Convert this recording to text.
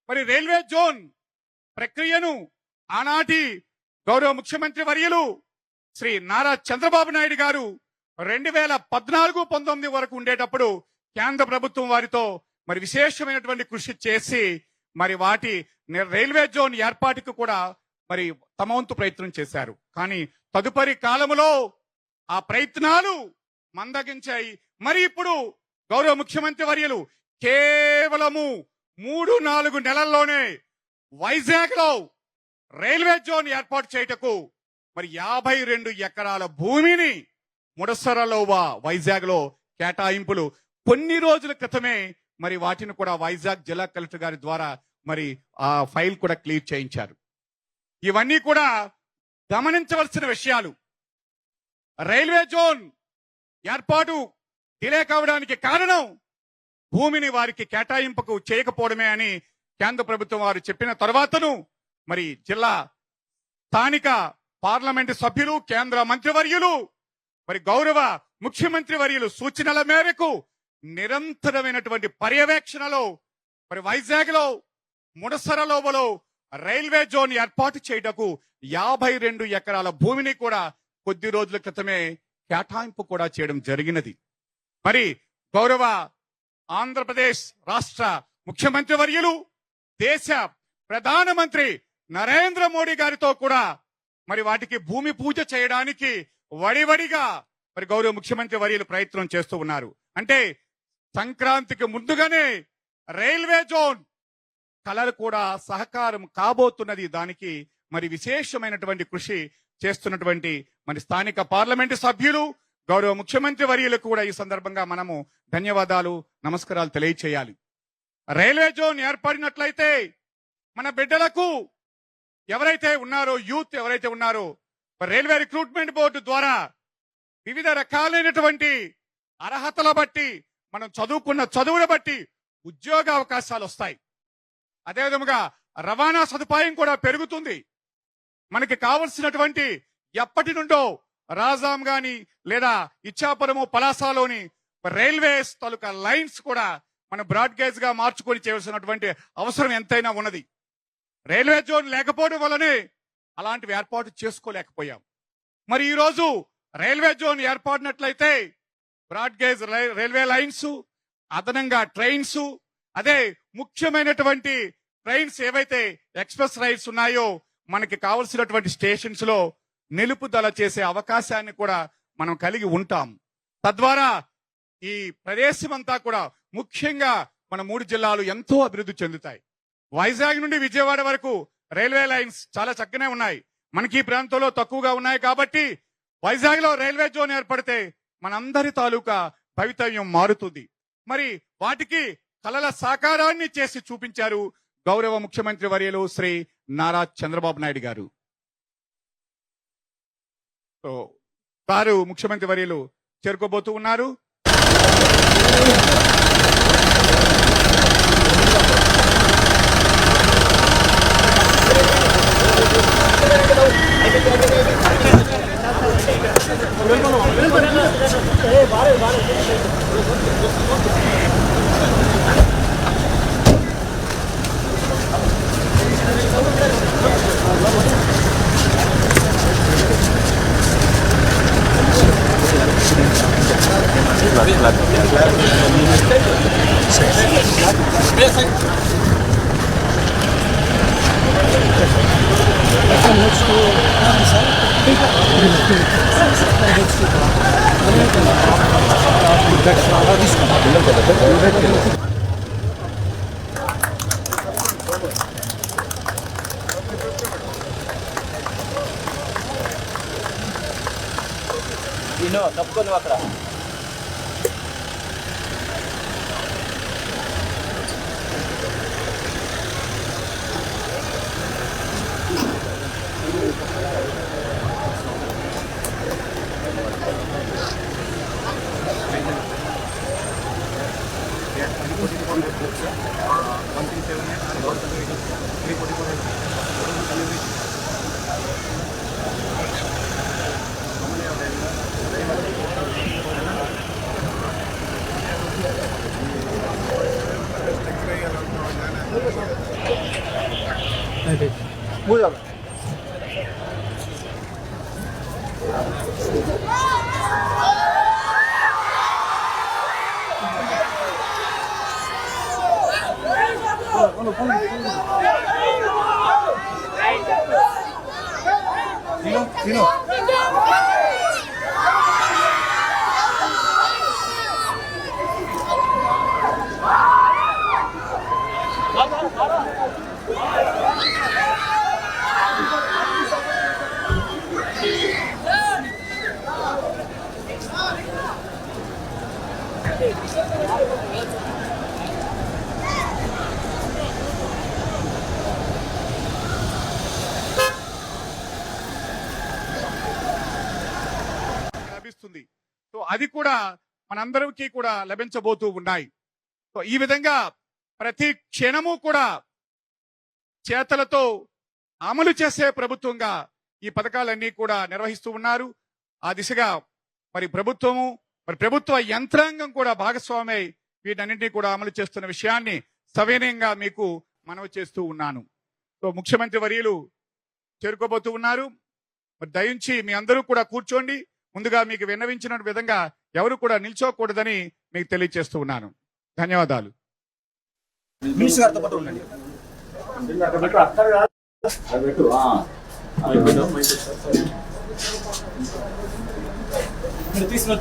మరి railway zone ప్రక్రియను ఆనాటి గౌరవ ముఖ్యమంత్రి వర్యులు శ్రీ నారా చంద్రబాబు నాయుడు గారు 2014-19 వరకు ఉండేటప్పుడు కేంద్ర ప్రభుత్వం వారితో మరి విశేషమైనటువంటి కృషి చేసి మరి వాటి రైల్వే జోన్ ఏర్పాటుకు కూడా మరి తమ వంతు ప్రయత్నం చేశారు. కానీ తదుపరి కాలంలో ఆ ప్రయత్నాలు మందగించాయి. మరి ఇప్పుడు గౌరవ ముఖ్యమంత్రి వర్యులు కేవలము 3-4 నెలల్లోనే వైజాగ్ లో రైల్వే జోన్ ఏర్పాటు చేయటకు మరి 52 ఎకరాల భూమిని ముడసరలో వైజాగ్ లో కేటాయింపులు కొన్ని రోజుల క్రితమే మరి వాటిని కూడా వైజాగ్ జిల్లా కలెక్టర్ గారి ద్వారా మరి ఆ ఫైల్ కూడా క్లియర్ చేయించారు. ఇవన్నీ కూడా గమనించవలసిన విషయాలు. రైల్వే జోన్ ఏర్పాటు డిలే కావడానికి కారణం భూమిని వారికి కేటాయింపుకు చేయకపోవడమే అని కేంద్ర ప్రభుత్వం వారు చెప్పిన తర్వాతను మరి జిల్లా స్థానిక పార్లమెంటు సభ్యులు, కేంద్ర మంత్రివర్యులు, మరి గౌరవ ముఖ్యమంత్రి వర్యులు సూచనల మేరకు నిరంతరమైనటువంటి పర్యవేక్షణలో మరి వైజాగ్ లో ముడసరలోబలో రైల్వే జోన్ ఏర్పాటు చేయటకు 52 ఎకరాల భూమిని కూడా కొద్ది రోజుల క్రితమే కేటాయింపు కూడా చేయడం జరిగినది. మరి గౌరవ ఆంధ్రప్రదేశ్ రాష్ట్ర ముఖ్యమంత్రి వర్యులు దేశ ప్రధానమంత్రి నరేంద్ర మోడీ గారితో కూడా మరి వాటికి భూమి పూజ చేయడానికి వడివడిగా మరి గౌరవ ముఖ్యమంత్రి వర్యులు ప్రయత్నం చేస్తూ ఉన్నారు. అంటే సంక్రాంతికి ముందుగానే రైల్వే జోన్ కళలు కూడా సహకారం కాబోతున్నది. దానికి మరి విశేషమైనటువంటి కృషి చేస్తున్నటువంటి మరి స్థానిక పార్లమెంటు సభ్యులు, గౌరవ ముఖ్యమంత్రి వర్యులకు కూడా ఈ సందర్భంగా మనము ధన్యవాదాలు, నమస్కారాలు తెలియచేయాలి. రైల్వే జోన్ ఏర్పడినట్లయితే మన బిడ్డలకు ఎవరైతే ఉన్నారో, యూత్ ఎవరైతే ఉన్నారో, రైల్వే రిక్రూట్మెంట్ బోర్డు ద్వారా వివిధ రకాలైనటువంటి అర్హతల బట్టి మనం చదువుకున్న చదువుల బట్టి ఉద్యోగ అవకాశాలు వస్తాయి. అదేవిధంగా రవాణా సదుపాయం కూడా పెరుగుతుంది. మనకి కావలసినటువంటి ఎప్పటి నుండో రాజాం గాని లేదా ఇచ్చాపురము పలాసలోని రైల్వేస్ తాలూకా లైన్స్ కూడా మనం బ్రాడ్ గేజ్ గా మార్చుకొని చేయవలసినటువంటి అవసరం ఎంతైనా ఉన్నది. రైల్వే జోన్ లేకపోవడం వల్లనే అలాంటివి ఏర్పాటు చేసుకోలేకపోయాం. మరి ఈ రోజు రైల్వే జోన్ ఏర్పడినట్లయితే బ్రాడ్ గేజ్ రైల్వే లైన్స్, అదనంగా ట్రైన్స్, అదే ముఖ్యమైనటువంటి ట్రైన్స్ ఏవైతే ఎక్స్ప్రెస్ రైల్స్ ఉన్నాయో మనకి కావలసినటువంటి స్టేషన్స్ లో నిలుపుదల చేసే అవకాశాన్ని కూడా మనం కలిగి ఉంటాం. తద్వారా ఈ ప్రదేశం అంతా కూడా ముఖ్యంగా మన 3 జిల్లాలు ఎంతో అభివృద్ధి చెందుతాయి. వైజాగ్ నుండి విజయవాడ వరకు రైల్వే లైన్స్ చాలా చక్కనే ఉన్నాయి. మనకి ఈ ప్రాంతంలో తక్కువగా ఉన్నాయి కాబట్టి వైజాగ్ లో రైల్వే జోన్ ఏర్పడితే మనందరి తాలూకా భవితవ్యం మారుతుంది. మరి వాటికి కలల సాకారాన్ని చేసి చూపించారు గౌరవ ముఖ్యమంత్రి వర్యులు శ్రీ నారా చంద్రబాబు నాయుడు గారు. వారు ముఖ్యమంత్రి వర్యులు చేరుకోబోతూ ఉన్నారు. తప్పుకొని అక్కడ కూర్చోాలి. తిను లభిస్తుంది. సో అది కూడా మనందరికీ కూడా లభించబోతూ ఉన్నాయి. సో ఈ విధంగా ప్రతి క్షణము కూడా చేతలతో అమలు చేసే ప్రభుత్వంగా ఈ పథకాలన్నీ కూడా నిర్వహిస్తూ ఉన్నారు. ఆ దిశగా మరి ప్రభుత్వము మరి ప్రభుత్వ యంత్రాంగం కూడా భాగస్వామై వీటన్నింటినీ కూడా అమలు చేస్తున్న విషయాన్ని సవినయంగా మీకు మనవి చేస్తూ ఉన్నాను. సో ముఖ్యమంత్రి వర్యులు చేరుకోబోతూ ఉన్నారు. మరి దయించి మీ అందరూ కూడా కూర్చోండి. ముందుగా మీకు విన్నవించిన విధంగా ఎవరు కూడా నిల్చోకూడదని మీకు తెలియజేస్తూ ఉన్నాను. ధన్యవాదాలు. తీసుకున్న